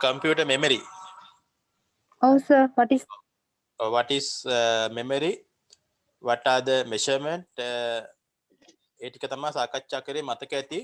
computer memory. Oh, sir. What is memory? What are the measurement? ඒ ටික තමයි සාකච්ඡා කරේ මතක ඇති.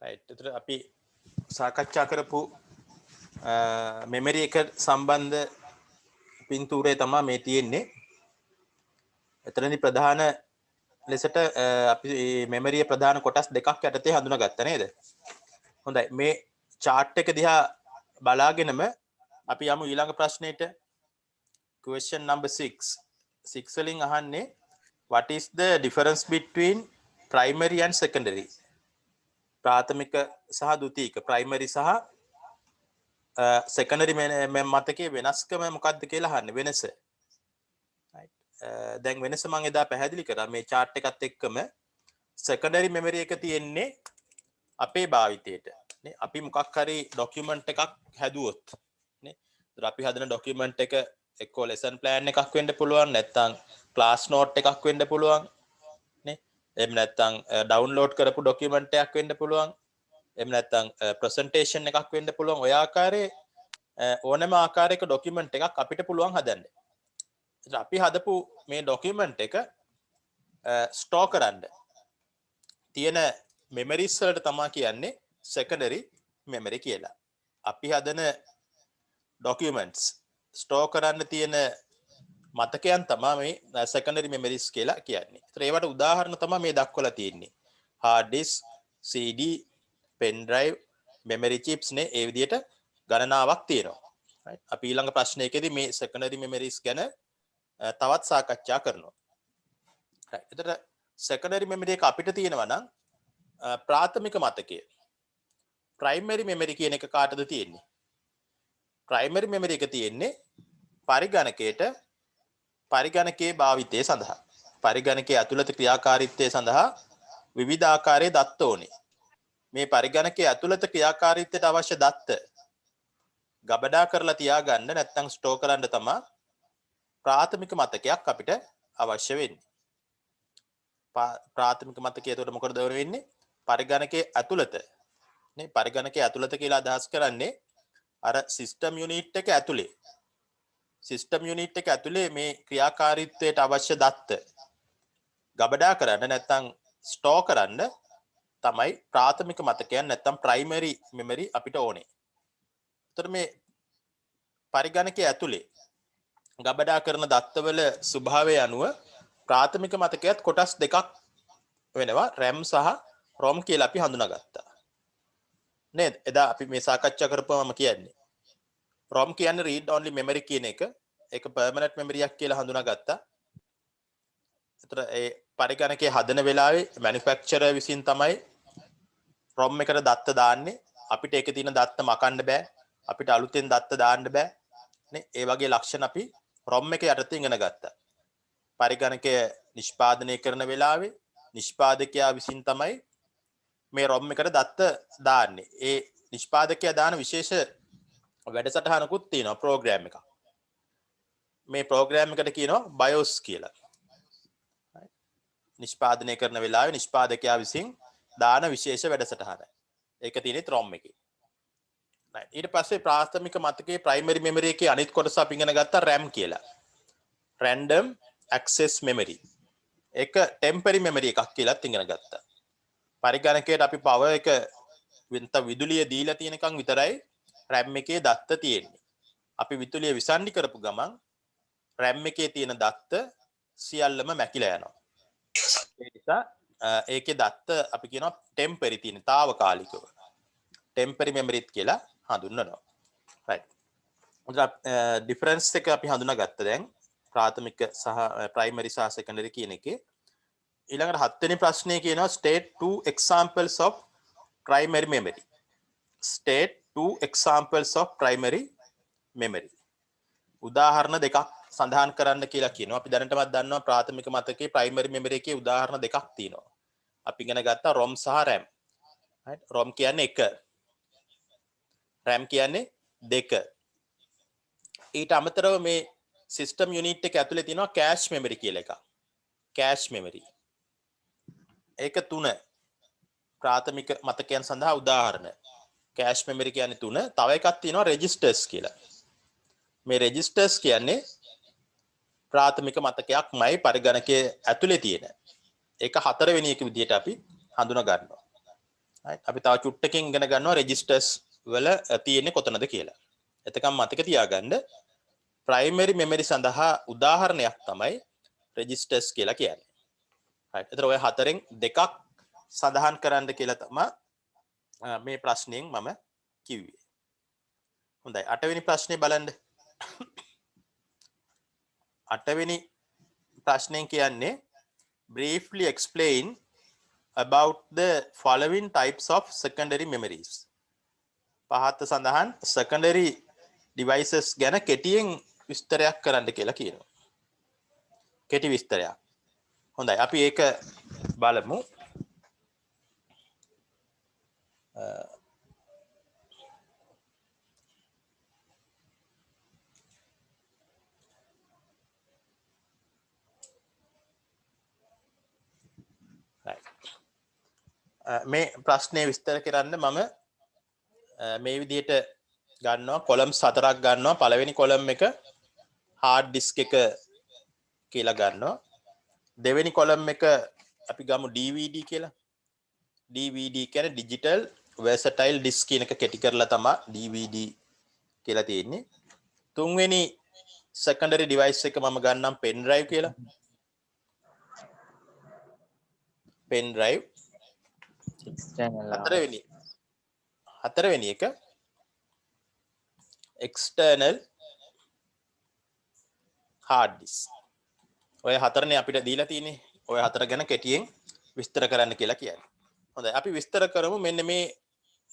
right. එතකොට අපි සාකච්ඡා කරපු මෙමරි එක සම්බන්ධ පින්තූරය තමයි මේ තියෙන්නේ. එතනදී ප්‍රධාන ලෙසට අපි මෙමරිය ප්‍රධාන කොටස් දෙකක් යටතේ හඳුනාගත්තා නේද? හොඳයි. මේ chart එක දිහා බලාගෙනම අපි යමු ඊළඟ ප්‍රශ්නෙට. question number 6. 6 වලින් අහන්නේ what is the difference between primary and secondary? ප්‍රාථමික සහ ද්විතීක primary සහ secondary මතකයේ වෙනස්කම මොකක්ද කියලා අහන්නේ වෙනස. right. දැන් වෙනස මම එදා පැහැදිලි කරා මේ chart එකත් එක්කම secondary memory එක තියෙන්නේ අපේ භාවිතයට නේ. අපි මොකක් හරි document එකක් හැදුවොත් නේ. ඒතර අපි හදන document එක එක්කෝ lesson plan එකක් වෙන්න පුළුවන් නැත්නම් class note එකක් වෙන්න පුළුවන් නේ. එහෙම නැත්නම් download කරපු document එකක් වෙන්න පුළුවන්. එහෙම නැත්නම් presentation එකක් වෙන්න පුළුවන්. ඔය ආකාරයේ ඕනෑම ආකාරයක document එකක් අපිට පුළුවන් හදන්න. ඒත් අපි හදපු මේ document එක store කරන්න තියෙන memories වලට තමයි කියන්නේ secondary memory කියලා. අපි හදන documents store කරන්න තියෙන මතකයන් තමයි මේ secondary memories කියලා කියන්නේ. ඒතර ඒවට උදාහරණ තමයි මේ දක්වලා තියෙන්නේ. hard disk, CD, pen drive, memory chips නේ ඒ විදිහට ගණනාවක් තියෙනවා. right. අපි ඊළඟ ප්‍රශ්නයකදී මේ secondary memories ගැන තවත් සාකච්ඡා කරනවා. right. ඒතර secondary memory එක අපිට තියෙනවා නම් ප්‍රාථමික මතකය primary memory කියන එක කාටද තියෙන්නේ? primary memory එක තියෙන්නේ පරිගණකයේ භාවිතය සඳහා. පරිගණකයේ ඇතුළත ක්‍රියාකාරීත්වය සඳහා විවිධ ආකාරයේ දත්ත ඕනේ. මේ පරිගණකයේ ඇතුළත ක්‍රියාකාරීත්වයට අවශ්‍ය දත්ත ගබඩා කරලා තියාගන්න නැත්නම් ස්ටෝර් කරන්න තමයි ප්‍රාථමික මතකයක් අපිට අවශ්‍ය වෙන්නේ. ප්‍රාථමික මතකය එතකොට මොකටද වෙන්නේ? පරිගණකයේ ඇතුළත නේ. පරිගණකයේ ඇතුළත කියලා අදහස් කරන්නේ අර සිස්ටම් යුනිට් එක ඇතුලේ. සිස්ටම් යුනිට් එක ඇතුලේ මේ ක්‍රියාකාරීත්වයට අවශ්‍ය දත්ත ගබඩා කරන්න නැත්නම් ස්ටෝර් කරන්න තමයි ප්‍රාථමික මතකයන් නැත්නම් primary memory අපිට ඕනේ. ඒතර මේ පරිගණකයේ ඇතුලේ ගබඩා කරන දත්තවල ස්වභාවය අනුව ප්‍රාථමික මතකයත් කොටස් දෙකක් වෙනවා. RAM සහ ROM කියලා අපි හඳුනාගත්තා. නේද? එදා අපි මේ සාකච්ඡා කරපුවම කියන්නේ ROM කියන්නේ read only memory කියන එක. ඒක permanent memory එකක් කියලා හඳුනාගත්තා. ඒතර ඒ පරිගණකයේ හදන වෙලාවේ manufacturer විසින් තමයි ROM එකට දත්ත දාන්නේ. අපිට ඒකේ තියෙන දත්ත මකන්න බෑ. අපිට අලුතෙන් දත්ත දාන්න බෑ. නේ? ඒ වගේ ලක්ෂණ අපි ROM එක යටතේ ඉගෙන ගත්තා. පරිගණකය නිෂ්පාදනය කරන වෙලාවේ නිෂ්පාදකයා විසින් තමයි මේ ROM එකට දත්ත දාන්නේ. ඒ නිෂ්පාදකයා දාන විශේෂ වැඩසටහනකුත් තියෙනවා ප්‍රෝග්‍රෑම් එකක්. මේ ප්‍රෝග්‍රෑම් එකට කියනවා BIOS කියලා. නිෂ්පාදනය කරන වෙලාවේ නිෂ්පාදකයා විසින් දාන විශේෂ වැඩසටහන. ඒක තියෙන්නේ ROM එකේ. right. ඊට පස්සේ ප්‍රාථමික මතකයේ primary memory එකේ අනිත් කොටස අපි ඉගෙන ගත්තා RAM කියලා. random access memory. ඒක temporary memory එකක් කියලා ඉගෙන ගත්තා. පරිගණකයට අපි power එක විදුලිය දීලා තියෙනකන් විතරයි RAM එකේ දත්ත තියෙන්නේ. අපි විදුලිය විසන්ධි කරපු ගමන් RAM එකේ තියෙන දත්ත සියල්ලම මැකිලා යනවා. ඒ නිසා ඒකේ දත්ත අපි කියනවා temporary තියෙන తాවකාලිකව. temporary memory කියලා හඳුන්වනවා. right. ඩිෆරන්ස් එක අපි හඳුනාගත්ත දැන් ප්‍රාථමික සහ ප්‍රයිමරි සහ සෙකන්ඩරි කියන එකේ. ඊළඟට 7 වෙනි ප්‍රශ්නේ කියනවා state two examples of primary memory. State two examples of primary memory. උදාහරණ දෙකක් සඳහන් කරන්න කියලා කියනවා. අපි දැනටමත් දන්නවා ප්‍රාථමික මතකයේ primary memory එකේ උදාහරණ දෙකක් තියෙනවා. අපි ඉගෙන ගත්තා ROM සහ RAM. right? ROM කියන්නේ 1. RAM කියන්නේ 2. ඊට අමතරව මේ system unit එක ඇතුලේ තියෙනවා cache memory කියලා එකක්. cache memory. ඒක 3. ප්‍රාථමික මතකයන් සඳහා උදාහරණ. cache memory කියන්නේ 3. තව එකක් තියෙනවා registers කියලා. මේ registers කියන්නේ ප්‍රාථමික මතකයක්මයි පරිගණකයේ ඇතුලේ තියෙන. ඒක 4 වෙනි එක විදිහට අපි හඳුනා ගන්නවා. right? අපි තව චුට්ටකින් ඉගෙන ගන්නවා registers වල තියෙන්නේ කොතනද කියලා. එතකම් මතක තියාගන්න primary memory සඳහා උදාහරණයක් තමයි registers කියලා කියන්නේ. right? ඒතර ඔය හතරෙන් දෙකක් සඳහන් කරන්න කියලා තමයි මේ ප්‍රශ්نين මම කිව්වේ. හොඳයි 8 වෙනි ප්‍රශ්නේ බලන්න. 8 වෙනි ප්‍රශ්نين කියන්නේ briefly explain about the following types of secondary memories. පහත සඳහන් secondary devices ගැන කෙටියෙන් විස්තරයක් කරන්න කියලා කියනවා. කෙටි විස්තරයක්. හොඳයි අපි ඒක බලමු. මේ ප්‍රශ්නේ විස්තර කරන්න මම මේ විදිහට ගන්නවා කොලම්ස් 4ක් ගන්නවා. පළවෙනි කොලම් එක hard disk එක කියලා ගන්නවා. දෙවෙනි කොලම් එක අපි ගමු DVD කියලා. DVD කියන්නේ digital versatile disk කියන එක කෙටි කරලා තමයි DVD කියලා තියෙන්නේ. තුන්වෙනි secondary device එක මම ගන්නම් pen drive කියලා. pen drive. හතරවෙනි එක external hard disk. ඔය හතරනේ අපිට දීලා තියෙන්නේ. ඔය හතර ගැන කෙටියෙන් විස්තර කරන්න කියලා කියන්නේ. හොඳයි අපි විස්තර කරමු මෙන්න මේ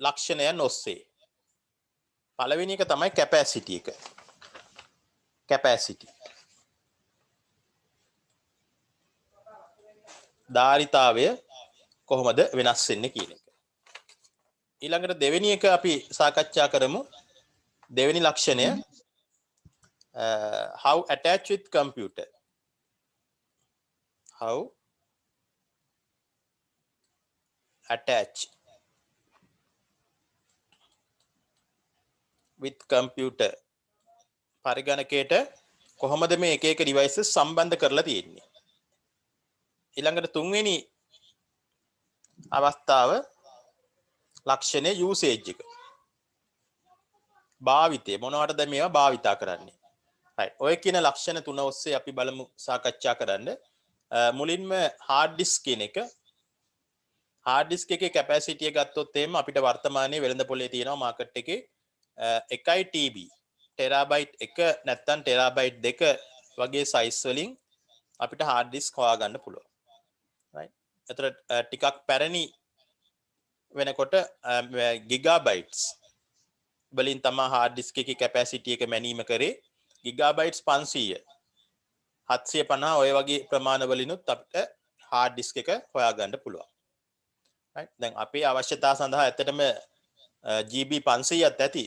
ලක්ෂණයන් ඔස්සේ. පළවෙනි එක තමයි capacity එක. capacity. ධාරිතාවය කොහොමද වෙනස් වෙන්නේ කියන එක. ඊළඟට දෙවෙනි එක අපි සාකච්ඡා කරමු. දෙවෙනි ලක්ෂණය how attach with computer. how attach with computer. පරිගණකයට කොහොමද මේ එක එක devices සම්බන්ධ කරලා තියෙන්නේ. ඊළඟට තුන්වෙනි අවස්ථාව ලක්ෂණය usage එක. භාවිතය මොනවටද මේවා භාවිතා කරන්නේ. right. ඔය කියන ලක්ෂණ තුන ඔස්සේ අපි බලමු සාකච්ඡා කරන්න. මුලින්ම hard disk කියන එක. hard disk එකේ capacity එක ගත්තොත් එහෙම අපිට වර්තමානයේ වෙළඳපොලේ තියෙනවා මාකට් එකේ 1 TB terabyte 1 නැත්නම් terabyte 2 වගේ size වලින් අපිට hard disk හොයාගන්න පුළුවන්. right. එතන ටිකක් පැරණි වෙනකොට gigabytes වලින් තමයි hard disk එකේ capacity එක මැනීම කරේ. gigabytes 500 750 ඔය වගේ ප්‍රමාණ වලිනුත් අපිට hard disk එක හොයාගන්න පුළුවන්. right. දැන් අපේ අවශ්‍යතාව සඳහා ඇත්තටම GB 500ක් ඇති.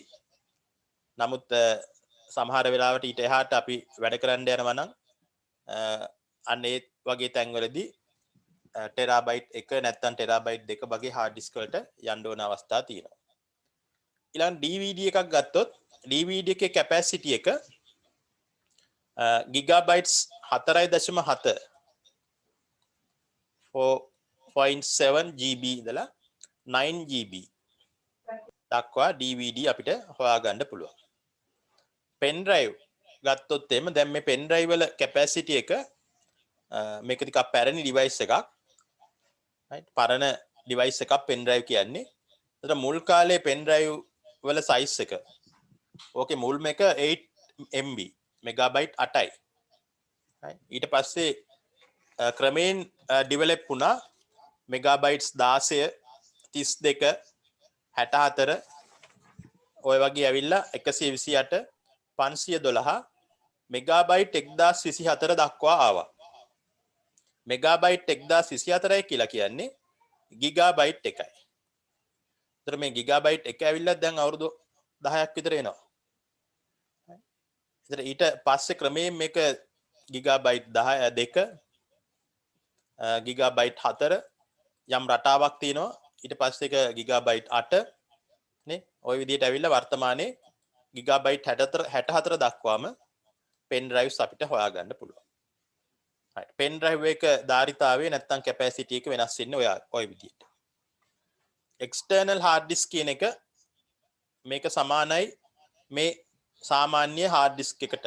නමුත් සමහර වෙලාවට ඊට එහාට අපි වැඩ කරන්න යනවා නම් අන්න ඒ වගේ තැන්වලදී ටෙරාබයිට් 1 නැත්නම් ටෙරාබයිට් 2 වගේ hard disk වලට යන්න ඕන අවස්ථා තියෙනවා. ඊළඟ DVD එකක් ගත්තොත් DVD එකේ capacity එක gigabytes 4.7 4.7 GB ඉඳලා 9 GB දක්වා DVD අපිට හොයාගන්න පුළුවන්. pen drive ගත්තොත් එimhe දැන් මේ pen drive වල capacity එක මේක ටිකක් පැරණි device එකක්. right. පරණ device එකක් pen drive කියන්නේ. ඒතර මුල් කාලේ pen drive වල size එක ඕකේ මුල්ම එක 8 MB මෙගාබයිට් 8යි. ඊට පස්සේ ක්‍රමයෙන් ඩිවලොප් වුණා මෙගාබයිට්ස් 16 32 64 ඔය වගේ ඇවිල්ලා 128 512 මෙගාබයිට් 1024 දක්වා ආවා. මෙගාබයිට් 1024 කියලා කියන්නේ ගිගාබයිට් එකයි. ඒතර මේ ගිගාබයිට් එක ඇවිල්ලා දැන් අවුරුදු 10ක් විතර එනවා. ඒතර ඊට පස්සේ ක්‍රමයෙන් මේක ගිගාබයිට් 2 ගිගාබයිට් 4 යම් රටාවක් තියෙනවා. ඊට පස්සේ එක ගිගාබයිට් 8 නේ ওই විදිහට ඇවිල්ලා වර්තමානයේ ගිගාබයිට් 64 දක්වාම පෙන් ඩ්‍රයිව්ස් අපිට හොයාගන්න පුළුවන්. right පෙන් ඩ්‍රයිව් එක ධාරිතාවය නැත්නම් කැපැසිටි එක වෙනස් වෙන්නේ ඔය විදිහට. එක්ස්ටර්නල් හાર્ඩ් ඩිස්ක් කියන එක මේක සමානයි මේ සාමාන්‍ය හાર્ඩ් ඩිස්ක් එකට.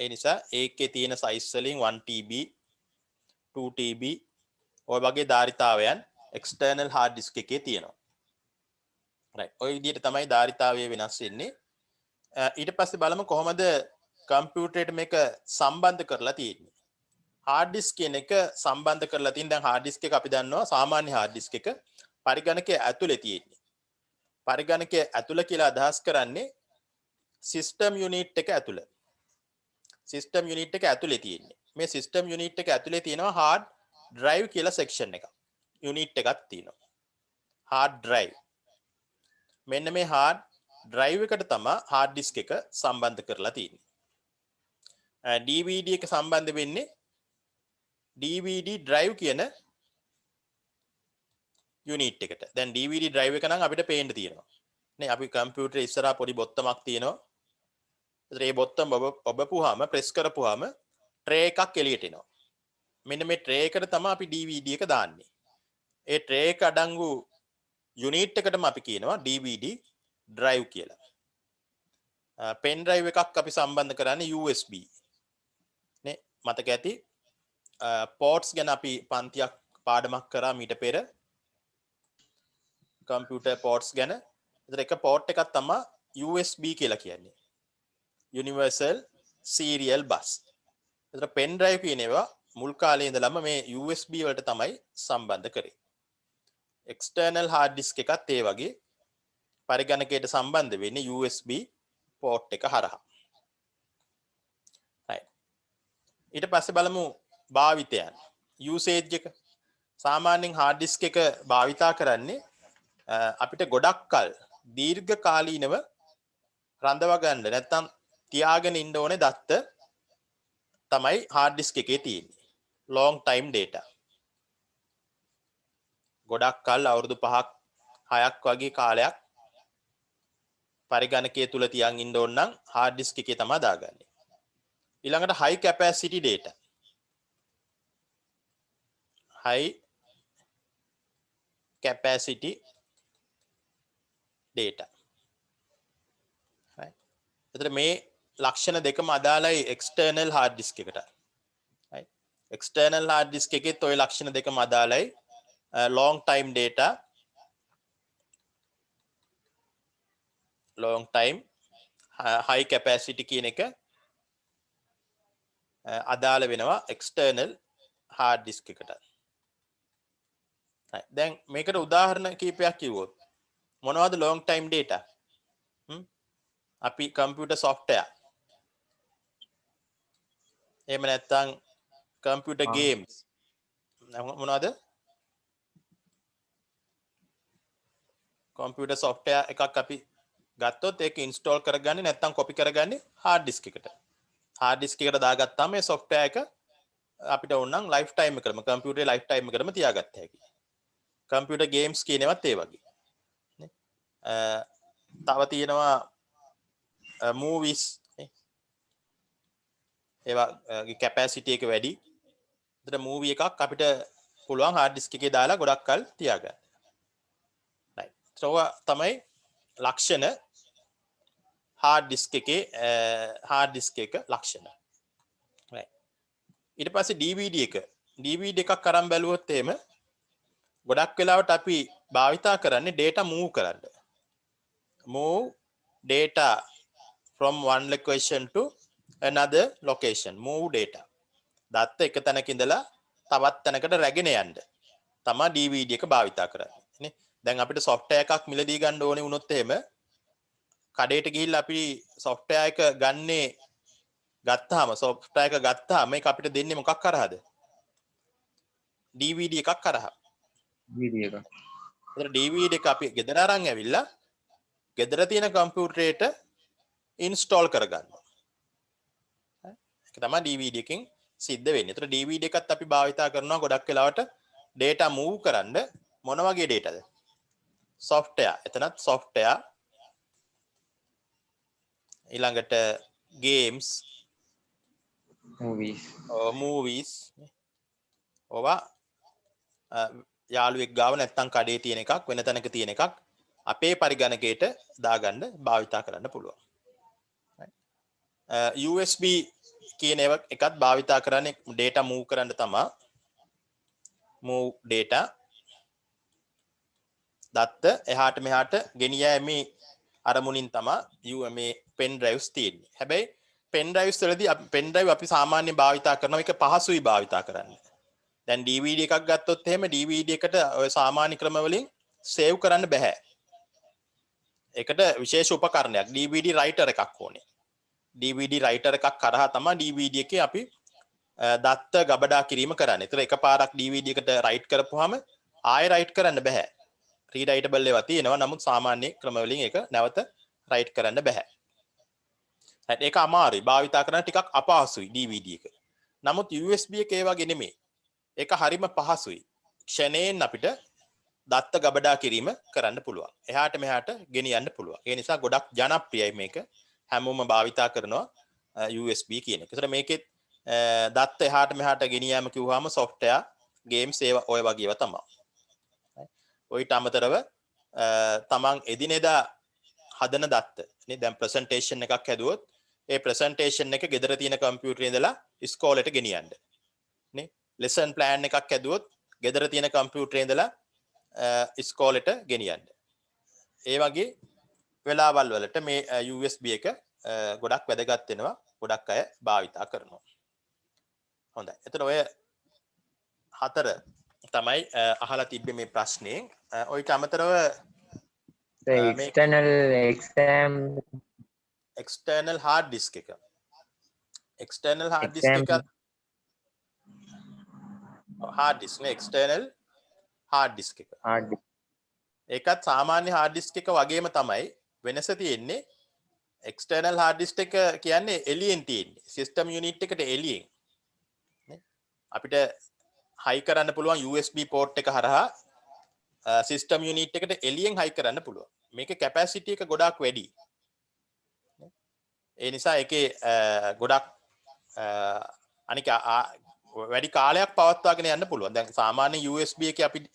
ඒ නිසා ඒකේ තියෙන සයිස් වලින් 1 TB 2 TB ඔය වගේ ධාරිතාවයන් එක්ස්ටර්නල් හાર્ඩ් ඩිස්ක් එකේ තියෙනවා. right ඔය විදිහට තමයි ධාරිතාවය වෙනස් වෙන්නේ. ඊට පස්සේ බලමු කොහොමද කම්පියුටරේට මේක සම්බන්ධ කරලා තියෙන්නේ. හાર્ඩ් ඩිස්ක් කියන එක සම්බන්ධ කරලා තියෙන දැන් හાર્ඩ් ඩිස්ක් එක අපි දන්නවා සාමාන්‍ය හાર્ඩ් ඩිස්ක් එක පරිගණකයේ ඇතුලේ තියෙන්නේ. පරිගණකයේ ඇතුළ කියලා අදහස් කරන්නේ සිස්ටම් යුනිට් එක ඇතුළ. සිස්ටම් යුනිට් එක ඇතුලේ තියෙන්නේ. මේ සිස්ටම් යුනිට් එක ඇතුලේ තියෙනවා hard drive කියලා section එකක්. යුනිට් එකක් තියෙනවා. hard drive. මෙන්න මේ hard drive එකට තමයි hard disk එක සම්බන්ධ කරලා තියෙන්නේ. DVD එක සම්බන්ධ වෙන්නේ DVD drive කියන යුනිට් එකට. දැන් DVD drive එක නම් අපිට පේන්න තියෙනවා. නේ අපි කම්පියුටරේ ඉස්සරහා පොඩි බොත්තමක් තියෙනවා. ඒතර මේ බොත්තම ඔබපුවාම ප්‍රෙස් කරපුවාම ට්‍රේ එකක් එළියට එනවා. මෙන්න මේ ට්‍රේ එකට තමයි අපි DVD එක දාන්නේ. ඒ ට්‍රේ එක අඩංගු යුනිට් එකටම අපි කියනවා DVD drive කියලා. පෙන් ඩ්‍රයිව් එකක් අපි සම්බන්ධ කරන්නේ USB. නේ මතක ඇති පෝට්ස් ගැන අපි පන්තියක් පාඩමක් කරා මීට පෙර. කම්පියුටර් පෝට්ස් ගැන. ඒතර එක පෝට් එකක් තමයි USB කියලා කියන්නේ. Universal Serial Bus. ඒතර පෙන් ඩ්‍රයිව් කියන ඒවා මුල් කාලේ ඉඳලම මේ USB වලට තමයි සම්බන්ධ කරේ. එක්ස්ටර්නල් හાર્ඩ් ඩිස්ක් එකත් ඒ වගේ පරිගණකයට සම්බන්ධ වෙන්නේ USB පෝට් එක හරහා. right ඊට පස්සේ බලමු භාවිතයන්. යූසේජ් එක. සාමාන්‍යයෙන් හાર્ඩ් ඩිස්ක් එක භාවිතා කරන්නේ අපිට ගොඩක් කල් දීර්ඝ කාලීනව රඳව ගන්න නැත්නම් තියාගෙන ඉන්න ඕනේ දත්ත තමයි hard disk එකේ තියෙන්නේ. long time data. ගොඩක් කල් අවුරුදු 5ක් 6ක් වගේ කාලයක් පරිගණකයේ තුල තියන් ඉන්න ඕන නම් hard disk එකේ තමයි දාගන්නේ. ඊළඟට high capacity data. high capacity data. right එතන මේ ලක්ෂණ දෙකම අදාළයි external hard disk එකට. right external hard disk එකෙත් ওই ලක්ෂණ දෙකම අදාළයි. long time data, long time, high capacity කියන එක අදාළ වෙනවා external hard disk එකට. right දැන් මේකට උදාහරණ කීපයක් කිව්වොත් මොනවද long time data? අපි computer software එහෙම නැත්නම් computer games මොනවද? computer software එකක් අපි ගත්තොත් ඒක install කරගන්නේ නැත්නම් copy කරගන්නේ hard disk එකට. hard disk එකට දාගත්තාම මේ software එක අපිට ඕන නම් lifetime එකටම computer lifetime එකටම තියාගත්ත හැකියි. computer games කියන ඒවාත් ඒ වගේ. නේ? තව තියෙනවා movies ඒවාගේ capacity එක වැඩි. ඒතර movie එකක් අපිට පුළුවන් hard disk එකේ දාලා ගොඩක් කල් තියාගන්න. right so තමයි ලක්ෂණ hard disk එකේ hard disk එක ලක්ෂණ. right ඊට පස්සේ DVD එකක් අරන් බැලුවොත් එහෙම ගොඩක් වෙලාවට අපි භාවිතා කරන්නේ data move කරන්න. move data from one location to another location, move data. දත්ත එක තැනක ඉඳලා තවත් තැනකට රැගෙන යන්න තමයි DVD එක භාවිතා කරන්නේ නේ. දැන් අපිට software එකක් මිලදී ගන්න ඕනේ වුණොත් එහෙම කඩේට ගිහිල්ලා අපි software එක ගත්තාම software එක ගත්තාම මේක අපිට දෙන්නේ මොකක් කරාද? DVD එකක් කරා. DVD එක. ඒතර DVD එක අපි ගෙදර අරන් ඇවිල්ලා ගෙදර තියෙන කම්පියුටරේට ඉන්ස්ටෝල් කරගන්නවා. ඒක තමයි DVD එකෙන් සිද්ධ වෙන්නේ. ඒතර DVD එකත් අපි භාවිතා කරනවා ගොඩක් වෙලාවට data move කරන්න. මොන වගේ dataද? software. එතනත් software. ඊළඟට games, movies. ඔවා යාළුවෙක් ගාව නැත්තම් කඩේ තියෙන එකක් වෙන තැනක තියෙන එකක් අපේ පරිගණකයට දාගන්න භාවිතා කරන්න පුළුවන්. USB කියන එකත් භාවිතා කරන්නේ data move කරන්න තමයි. move data දත්ත එහාට මෙහාට ගෙනියෑමේ අරමුණින් තමයි මේ pen drives තියෙන්නේ. හැබැයි pen drives වලදී pen drive අපි සාමාන්‍යයෙන් භාවිතා කරනවා ඒක පහසුයි භාවිතා කරන්න. දැන් DVD එකක් ගත්තොත් එහෙම DVD එකට ඔය සාමාන්‍ය ක්‍රම වලින් save කරන්න බෑ. ඒකට විශේෂ උපකරණයක් DVD writer එකක් ඕනේ. DVD writer එකක් කරහා තමයි DVD එකේ අපි දත්ත ගබඩා කිරීම කරන්නේ. ඒතර එකපාරක් DVD එකට write කරපුවාම ආයෙ write කරන්න බෑ. රීඩයිටබල් ඒවා තියෙනවා. නමුත් සාමාන්‍ය ක්‍රම වලින් ඒක නැවත write කරන්න බෑ. හරි ඒක අමාරුයි. භාවිතා කරන්න ටිකක් අපහසුයි DVD එක. නමුත් USB එක ඒ වගේ නෙමෙයි. ඒක හරිම පහසුයි. ක්ෂණයෙන් අපිට දත්ත ගබඩා කිරීම කරන්න පුළුවන්. එහාට මෙහාට ගෙනියන්න පුළුවන්. ඒ නිසා ගොඩක් ජනප්‍රියයි මේක. හැමෝම භාවිතා කරනවා USB කියන එක. ඒතර මේකෙත් දත්ත එහාට මෙහාට ගෙනියෑම කිව්වම software, games ඒවා ඔය වගේ ඒවා තමයි. ඔයිට අමතරව තමන් එදිනෙදා හදන දත්ත නේ දැන් ප්‍රසන්ටේෂන් එකක් හැදුවොත් ඒ ප්‍රසන්ටේෂන් එක ගෙදර තියෙන කම්පියුටරේ ඉඳලා ඉස්කෝලේට ගෙනියන්න නේ ලෙසන් ප්ලෑන් එකක් හැදුවොත් ගෙදර තියෙන කම්පියුටරේ ඉඳලා ඉස්කෝලේට ගෙනියන්න ඒ වගේ වෙලාවල් වලට මේ USB එක ගොඩක් වැදගත් වෙනවා ගොඩක් අය භාවිතා කරනවා හොඳයි එතන ඔය හතර තමයි අහලා තිබ්බේ මේ ප්‍රශ්නේ ඔයිට අමතරව external hard disk එක external hard disk එක hard disk නේ external hard disk එක ඒකත් සාමාන්‍ය hard disk එක වගේම තමයි වෙනස තියෙන්නේ external hard disk එක කියන්නේ එළියෙන් තියෙන්නේ system unit එකට එළියෙන් නේ අපිට high කරන්න පුළුවන් USB port එක හරහා system unit එකට එළියෙන් high කරන්න පුළුවන්. මේකේ capacity එක ගොඩාක් වැඩි. ඒ නිසා ඒකේ ගොඩක් අනික වැඩි කාලයක් පවත්වාගෙන යන්න පුළුවන්. දැන් සාමාන්‍ය USB එකේ අපිට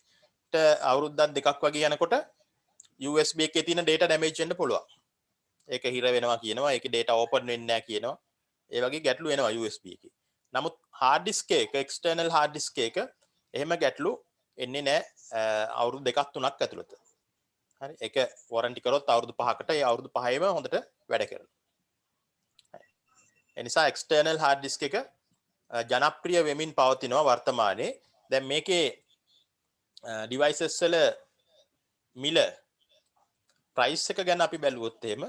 අවුරුද්දක් දෙකක් වගේ යනකොට USB එකේ තියෙන data damage වෙන්න පුළුවන්. ඒක හිර වෙනවා කියනවා. ඒකේ data open වෙන්නේ නැහැ කියනවා. ඒ වගේ ගැටලු එනවා USB එකේ. නමුත් hard disk එක external hard disk එක එහෙම ගැටලු එන්නේ නැහැ අවුරුදු දෙකක් තුනක් ඇතුළත. හරි ඒක warranty කරොත් අවුරුදු 5කට ඒ අවුරුදු 5ෙම හොඳට වැඩ කරනවා. ඒ නිසා external hard disk එක ජනප්‍රිය වෙමින් පවතිනවා වර්තමානයේ. දැන් මේකේ devices වල මිල price එක ගැන අපි බැලුවොත් එහෙම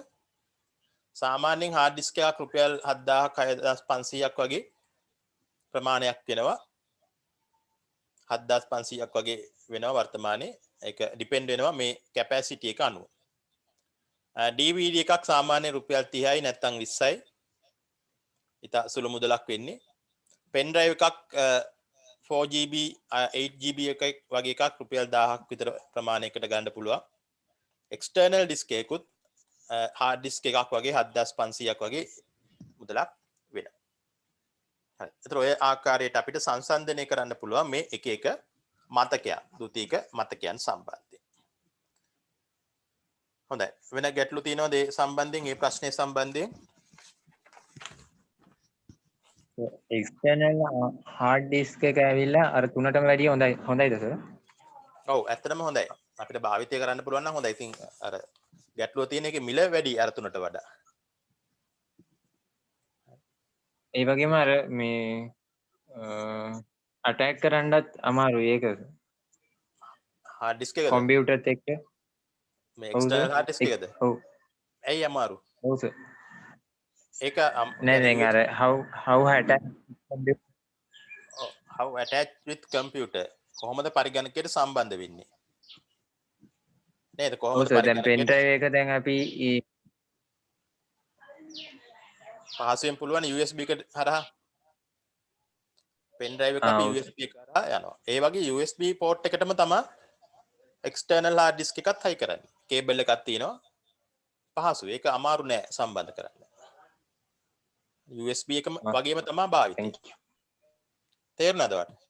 සාමාන්‍යයෙන් hard disk එකක් රුපියල් 7000ක් 6500ක් වගේ ප්‍රමාණයක් වෙනවා 7500ක් වගේ වෙනවා වර්තමානයේ ඒක ඩිපෙන්ඩ් වෙනවා මේ කැපැසිටි එක අනුව DVD එකක් සාමාන්‍යයෙන් රුපියල් 30යි නැත්නම් 20යි ඊට සුළු මුදලක් වෙන්නේ pen drive එකක් 4GB 8GB එකක් වගේ එකක් රුපියල් 1000ක් විතර ප්‍රමාණයකට ගන්න පුළුවන් external disk එකකුත් hard disk එකක් වගේ 7500ක් වගේ මුදලක් වෙනවා හරි. ඒතර ඔය ආකාරයට අපිට සංසන්දනය කරන්න පුළුවන් මේ එක එක මතකයන්, ද්විතීක මතකයන් සම්බන්ධයෙන්. හොඳයි. වෙන ගැටලු තියෙනවද ඒ සම්බන්ධයෙන්, මේ ප්‍රශ්නේ සම්බන්ධයෙන්? external hard disk එක ඇවිල්ලා අර තුනටම වැඩිය හොඳයිද සර්? ඔව්, ඇත්තටම හොඳයි. අපිට භාවිතය කරන්න පුළුවන් නම් හොඳයි. ඉතින් අර ගැටලුව තියෙන එකේ මිල වැඩි අර තුනට වඩා. ඒ වගේම අර මේ අටැක් කරන්නත් අමාරුයි ඒක hard disk එකද කොම්පියුටර්ත් එක්ක. මේ ඔව් සර්. external hard disk එකද ඔව්. ඇයි අමාරු ඔව් සර්. ඒක නෑ දැන් අර how attack how attached with computer කොහොමද පරිගණකයට සම්බන්ධ වෙන්නේ නේද ඔව් කොහොමද සර් දැන් පෙන් පරිගණකයට ඩ්‍රයිව් එක දැන් අපි පහසුවෙන් පුළුවන් USB එකට හරහා pen drive එක අපි ඔව් USB එක හරහා යනවා ඒ වගේ USB port එකටම තමයි external hard disk එකත් හයි කරන්නේ කේබල් එකක් තියෙනවා පහසුයි ඒක අමාරු නෑ සම්බන්ධ කරන්න USB එකම වගේම තමයි භාවිතය තේරුණාද ඔයාලට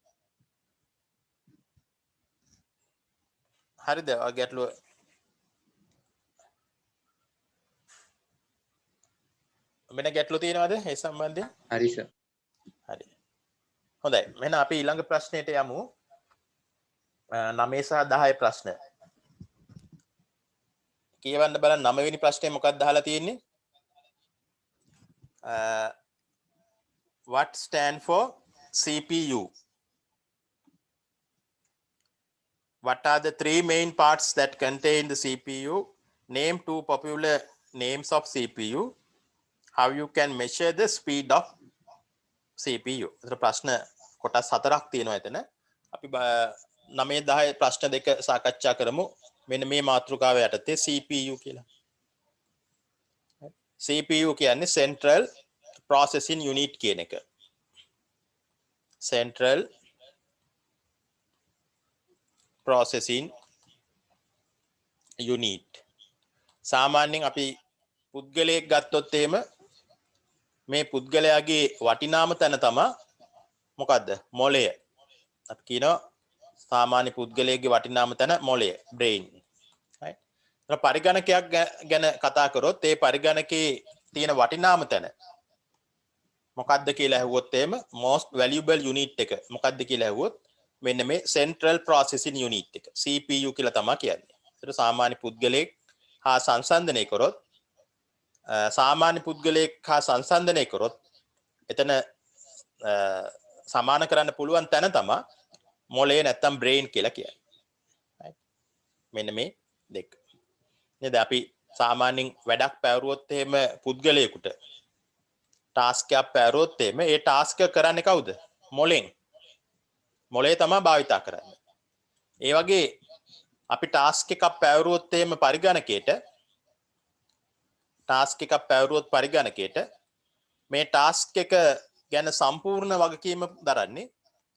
හරිද ගැටලුව මෙන්න ගැටලුව තියෙනවද ඒ සම්බන්ධයෙන් හරි සර්. හරි හොඳයි මෙන්න අපි ඊළඟ ප්‍රශ්නයට යමු 9 සහ 10 ප්‍රශ්න කියවන්න බලන්න 9 වෙනි ප්‍රශ්නේ මොකක්ද අහලා තියෙන්නේ what stand for CPU what are the three main parts that contain the CPU name two popular names of CPU how you can measure the speed of CPU එතන ප්‍රශ්න කොටස් හතරක් තියෙනවා එතන අපි 9 10 ප්‍රශ්න දෙක සාකච්ඡා කරමු මෙන්න මේ මාතෘකාව යටතේ CPU කියලා CPU කියන්නේ Central Processing Unit කියන එක Central Processing Unit සාමාන්‍යයෙන් අපි පුද්ගලයෙක් ගත්තොත් එහෙම මේ පුද්ගලයාගේ වටිනාම තැන තමයි මොකද්ද මොළය අපි කියනවා සාමාන්‍ය පුද්ගලයෙක්ගේ වටිනාම තැන මොළය brain right ඒක පරිගණකයක් ගැන කතා කරොත් ඒ පරිගණකේ තියෙන වටිනාම තැන මොකද්ද කියලා අහුවොත් එහෙම most valuable unit එක මොකද්ද කියලා අහුවොත් මෙන්න මේ central processing unit එක CPU කියලා තමයි කියන්නේ ඒක සාමාන්‍ය පුද්ගලයෙක් හා සංසන්දනය කරොත් සාමාන්‍ය පුද්ගලයෙක් හා සංසන්දනය කරොත් එතන සමාන කරන්න පුළුවන් තැන තමයි මොළය නැත්තම් brain කියලා කියන්නේ. right මෙන්න මේ දෙක. නේද අපි සාමාන්‍යයෙන් වැඩක් පැවරුවොත් එහෙම පුද්ගලයෙකුට ටාස්ක් එකක් පැවරුවොත් එහෙම ඒ ටාස්ක් එක කරන්නේ කවුද? මොළෙන්. මොළය තමයි භාවිතා කරන්නේ. ඒ වගේ අපි ටාස්ක් එකක් පැවරුවොත් එහෙම පරිගණකයට ටාස්ක් එකක් පැවරුවොත් පරිගණකයට මේ ටාස්ක් එක ගැන සම්පූර්ණ වගකීම දරන්නේ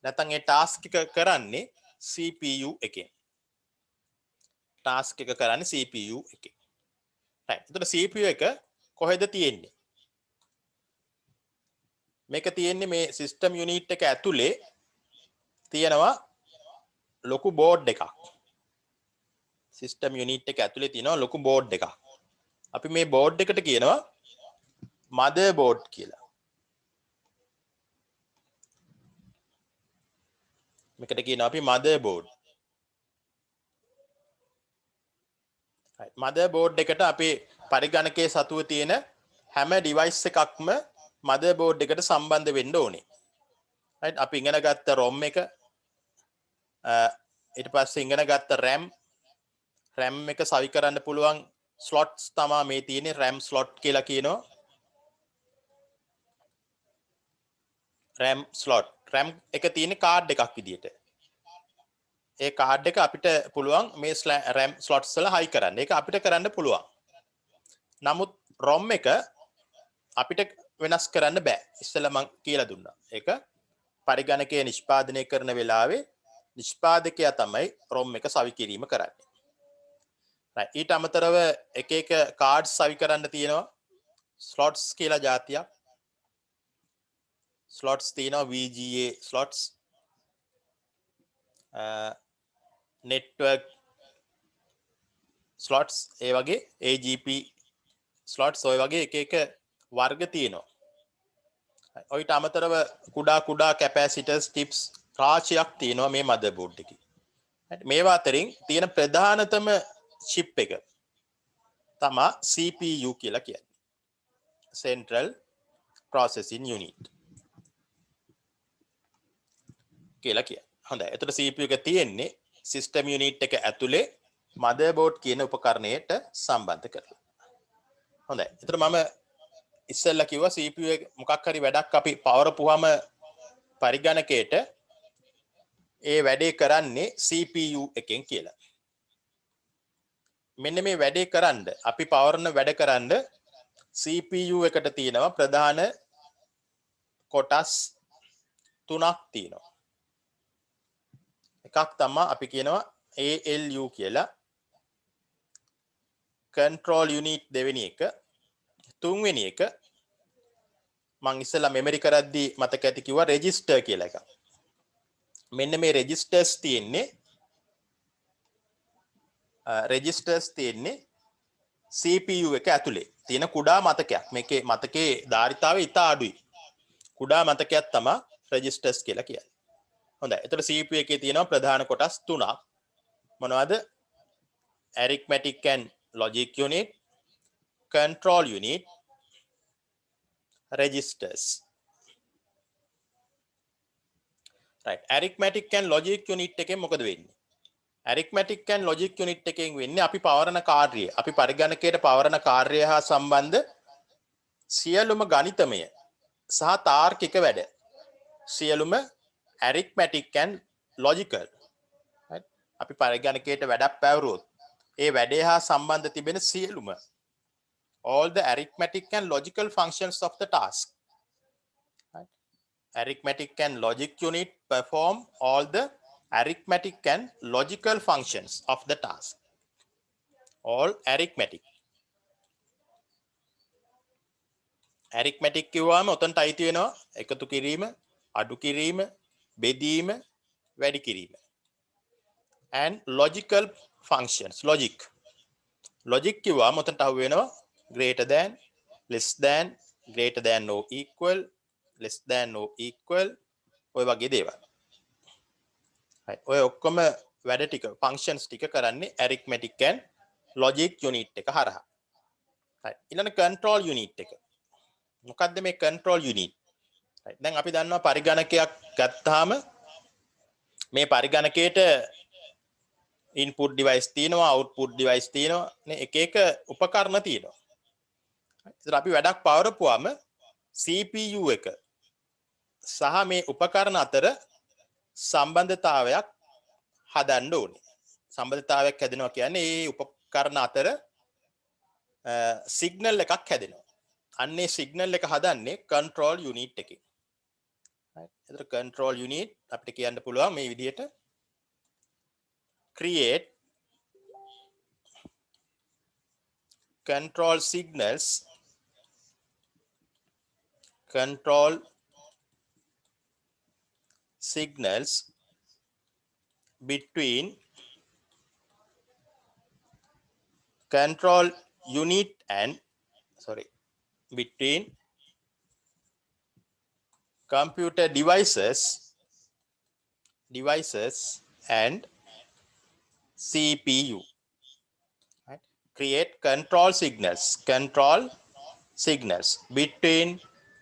නැත්නම් ඒ ටාස්ක් එක කරන්නේ CPU එකෙන්. ටාස්ක් එක කරන්නේ CPU එකෙන්. right. එතකොට CPU එක කොහෙද තියෙන්නේ? මේක තියෙන්නේ මේ සිස්ටම් යුනිට් එක ඇතුලේ තියෙනවා ලොකු බෝඩ් එකක්. සිස්ටම් යුනිට් එක ඇතුලේ තියෙනවා ලොකු බෝඩ් එකක්. අපි මේ බෝඩ් එකට කියනවා මදර් බෝඩ් කියලා. මේකට කියනවා අපි මදර් බෝඩ්. right මදර් බෝඩ් එකට අපේ පරිගණකයේ සතුව තියෙන හැම ඩිවයිස් එකක්ම මදර් බෝඩ් එකට සම්බන්ධ වෙන්න ඕනේ. right අපි ඉගෙන ගත්ත ROM එක ඊට පස්සේ ඉගෙන ගත්ත RAM එක සවි කරන්න පුළුවන් ස්ලොට්ස් තමයි මේ තියෙන්නේ RAM ස්ලොට් කියලා කියනවා. RAM ස්ලොට් RAM එක තියෙන කාඩ් එකක් විදියට. ඒ කාඩ් එක අපිට පුළුවන් මේ RAM ස්ලොට්ස් වල හයි කරන්න. ඒක අපිට කරන්න පුළුවන්. නමුත් ROM එක අපිට වෙනස් කරන්න බෑ. ඉස්සෙල්ලා මම කියලා දුන්නා. ඒක පරිගණකය නිෂ්පාදනය කරන වෙලාවේ නිෂ්පාදකයා තමයි ROM එක සවි කිරීම කරන්නේ. right ඊට අමතරව එක එක කාඩ්ස් සවි කරන්න තියෙනවා. ස්ලොට්ස් කියලා જાතියක්. ස්ලොට්ස් තියෙනවා VGA ස්ලොට්ස් network ස්ලොට්ස් ඒ වගේ AGP ස්ලොට්ස් ඔය වගේ එක එක වර්ග තියෙනවා. ඔයිට අමතරව කුඩා කැපැසිටර්ස් ටිප්ස් රාශියක් තියෙනවා මේ මදර් බෝඩ් එකේ. මේවා අතරින් තියෙන ප්‍රධානතම chip එක තමයි CPU කියලා කියන්නේ. Central Processing Unit. කියලා කියනවා. හොඳයි. එතකොට CPU එක තියෙන්නේ system unit එක ඇතුලේ motherboard කියන උපකරණයට සම්බන්ධ කරලා. හොඳයි. එතකොට මම ඉස්සෙල්ලා කිව්වා CPU එක මොකක් හරි වැඩක් අපි පවරපුවාම පරිගණකයට ඒ වැඩේ කරන්නේ CPU එකෙන් කියලා. මෙන්න මේ වැඩේ කරන්න අපි පවරන වැඩ කරන්න CPU එකට තියෙනවා ප්‍රධාන කොටස් තුනක් තියෙනවා. එකක් තමයි අපි කියනවා ALU කියලා. control unit දෙවෙනි එක. තුන්වෙනි එක මං ඉස්සෙල්ලා මෙමරි කරද්දී මතක ඇති කිව්වා register කියලා එකක්. මෙන්න මේ registers තියෙන්නේ CPU එක ඇතුලේ තියෙන කුඩා මතකයක්. මේකේ මතකයේ ධාරිතාවය ඉතා අඩුයි. කුඩා මතකයක් තමයි registers කියලා කියන්නේ. හොඳයි. එතකොට CPU එකේ තියෙනවා ප්‍රධාන කොටස් තුනක්. මොනවද? arithmetic and logic unit, control unit, registers. right. arithmetic and logic unit එකෙන් මොකද වෙන්නේ? arithmetic and logic unit එකෙන් වෙන්නේ අපි පවරන කාර්යය. අපි පරිගණකයට පවරන කාර්යය හා සම්බන්ධ සියලුම ගණිතමය සහ තාර්කික වැඩ. සියලුම arithmetic and logical. right. අපි පරිගණකයට වැඩක් පැවරුවොත් ඒ වැඩේ හා සම්බන්ධ තිබෙන සියලුම all the arithmetic and logical functions of the task. right. Arithmetic and logic unit perform all the arithmetic and logical functions of the task. All arithmetic. arithmetic කිව්වම උතන්ට අයිති වෙනවා එකතු කිරීම, අඩු කිරීම, බෙදීම, වැඩි කිරීම. and logical functions. logic කිව්වම උතන්ට අහු වෙනවා greater than, less than, greater than or equal, less than or equal ඔය වගේ දේවල්. ඔය ඔක්කොම වැඩ ටික functions ටික කරන්නේ arithmetic and logic unit එක හරහා. ඊළඟ control unit එක. මොකක්ද මේ control unit? දැන් අපි දන්නවා පරිගණකයක් ගත්තාම මේ පරිගණකයට input device තියෙනවා, output device තියෙනවා, නේ එක එක උපකරණ තියෙනවා. ඉතින් අපි වැඩක් පවරපුවාම CPU එක සහ මේ උපකරණ අතර සම්බන්ධතාවයක් හදන්න ඕනේ. සම්බන්ධතාවයක් හැදෙනවා කියන්නේ මේ උපකරණ අතර සිග්නල් එකක් හැදෙනවා. අන්නේ සිග්නල් එක හදන්නේ control unit එකේ. right. ඒතර control unit අපිට කියන්න පුළුවන් මේ විදිහට create control signals between control unit and between computer devices and CPU. right. Create control signals between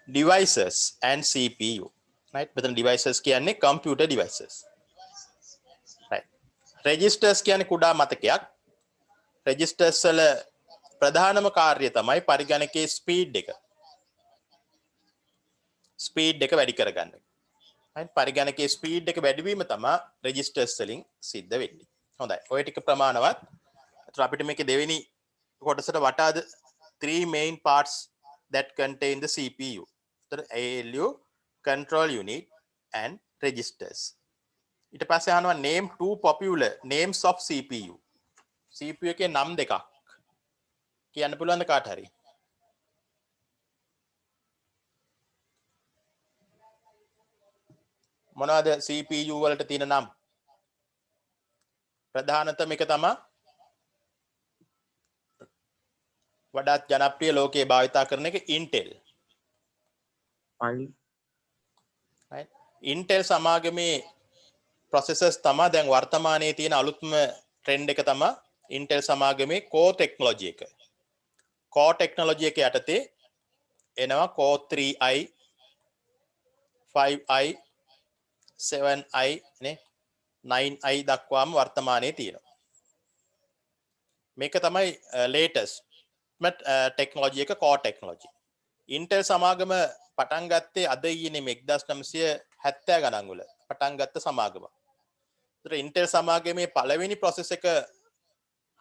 devices and CPU. right. මෙතන devices කියන්නේ computer devices. right. registers කියන්නේ කුඩා මතකයක්. registers වල ප්‍රධානම කාර්යය තමයි පරිගණකයේ ස්පීඩ් එක වැඩි කරගන්න. right. පරිගණකයේ ස්පීඩ් එක වැඩි වීම තමයි registers වලින් සිද්ධ වෙන්නේ. හොඳයි. ඔය ටික ප්‍රමාණවත්. ඒතර අපිට මේකේ දෙවෙනි කොටසට වටාද 3 main parts that contain the CPU. ඒතර ALU, control unit and registers. ඊට පස්සේ අහනවා name two popular names of CPU. CPU එකේ නම් දෙකක් කියන්න පුළුවන්ද කාට හරි? මොනවද CPU වලට තියෙන නම්? ප්‍රධානතම එක තමයි වඩාත් ජනප්‍රිය ලෝකයේ භාවිතා කරන එක Intel. right. Intel සමාගමේ processors තමයි දැන් වර්තමානයේ තියෙන අලුත්ම trend එක තමයි Intel සමාගමේ core technology එක. core technology එක යටතේ එනවා core 3i, 5i, 7i නේ 9i දක්වාම වර්තමානයේ තියෙනවා. මේක තමයි latest ටෙක්නොලොජි එක core technology. Intel සමාගම පටන් ගත්තේ අද ඊයේ මේ 1970 ගණන් වල පටන් ගත්ත සමාගම. ඒතර Intel සමාගමේ පළවෙනි process එක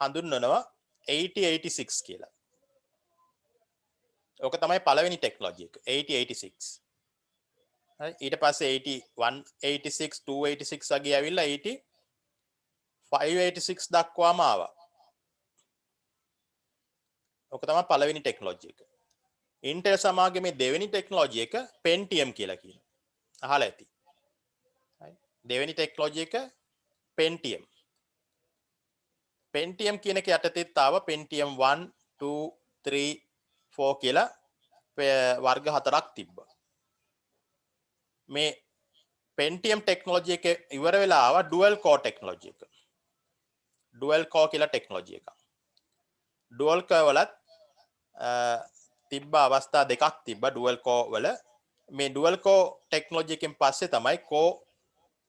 හඳුන්වනවා 8086 කියලා. ඕක තමයි පළවෙනි ටෙක්නොලොජි එක 8086. හරි ඊට පස්සේ 81 86 286 වගේ ඇවිල්ලා 586 දක්වාම ආවා. ඕක තමයි පළවෙනි ටෙක්නොලොජි එක. Intel සමාගමේ දෙවෙනි ටෙක්නොලොජි එක Pentium කියලා කියනවා. අහලා ඇති. හරි දෙවෙනි ටෙක්නොලොජි එක Pentium. Pentium කියන එක යටතේත් ආව Pentium 1 2 3 4 කියලා වර්ග හතරක් තිබ්බා. මේ Pentium ටෙක්නොලොජි එක ඉවර වෙලා ආවා dual core ටෙක්නොලොජි එක. dual core කියලා ටෙක්නොලොජි එක. dual core වලත් තිබ්බ අවස්ථා දෙකක් තිබ්බා dual core වල. මේ dual core ටෙක්නොලොජි එකෙන් පස්සේ තමයි core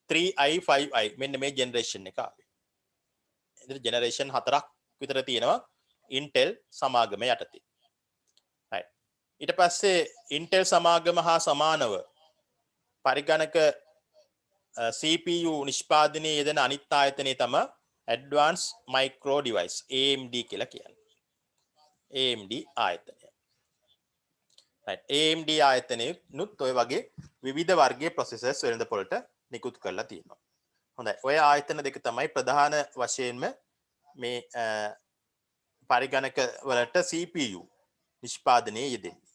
3i 5i මෙන්න මේ ජෙනරේෂන් එක ආවේ. ඉතින් ජෙනරේෂන් හතරක් විතර තියෙනවා Intel සමාගම යටතේ. right ඊට පස්සේ Intel සමාගම හා සමානව පරිගණක CPU නිෂ්පාදනයේ යෙදෙන අනිත් ආයතනය තමයි Advanced Micro Device AMD කියලා කියන්නේ. AMD ආයතනය. right AMD ආයතනයේ නුත් ඔය වගේ විවිධ වර්ගයේ processors වෙළඳපොළට නිකුත් කරලා තියෙනවා. හොඳයි. ඔය ආයතන දෙක තමයි ප්‍රධාන වශයෙන්ම මේ පරිගණක වලට CPU නිෂ්පාදනයේ යෙදෙන්නේ.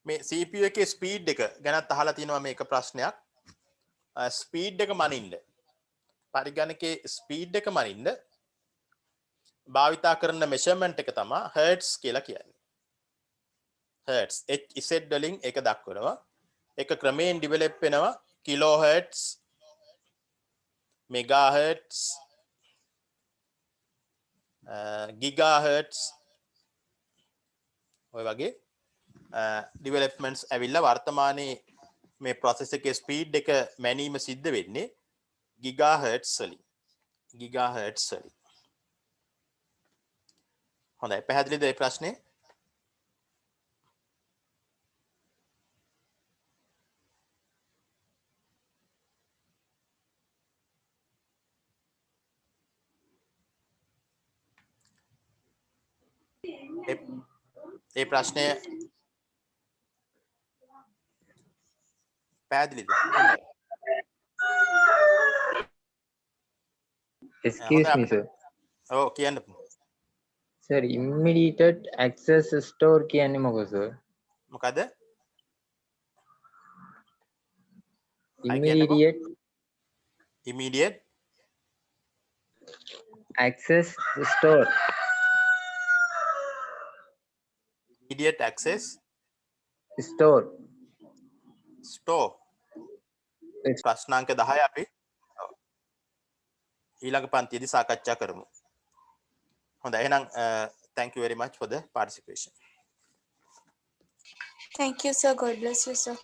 මේ CPU එකේ ස්පීඩ් එක ගැනත් අහලා තියෙනවා මේක ප්‍රශ්නයක්. ස්පීඩ් එක මනින්න පරිගණකයේ ස්පීඩ් එක මනින්න භාවිතා කරන මෙෂර්මන්ට් එක තමයි හර්ට්ස් කියලා කියන්නේ. හර්ට්ස් HZ වලින් ඒක දක්වනවා. ඒක ක්‍රමයෙන් ඩිවෙලොප් වෙනවා kilo hertz mega hertz giga hertz ඔය වගේ ඩිවෙලොප්මන්ට්ස් ඇවිල්ලා වර්තමානයේ මේ process එකේ ස්පීඩ් එක මැනීම සිද්ධ වෙන්නේ ගිගා හර්ට්ස් වලින්. ගිගා හර්ට්ස් වලින්. හොඳයි පැහැදිලිද මේ ප්‍රශ්නේ? ඒ ප්‍රශ්නය පැහැදිලිද? Excuse me sir. ඔව් කියන්න. Sir immediate access store කියන්නේ මොකද sir? මොකද? Immediate access store. Immediate access store. store. ප්‍රශ්නාංක 10 අපි ඊළඟ පන්තියේදී සාකච්ඡා කරමු. හොඳයි එහෙනම් thank you very much for the participation. Thank you, sir. God bless you, sir.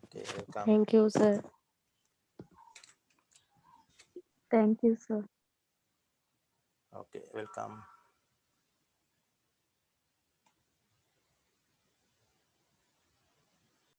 Okay, welcome. Thank you, sir. Thank you, sir. Okay, welcome.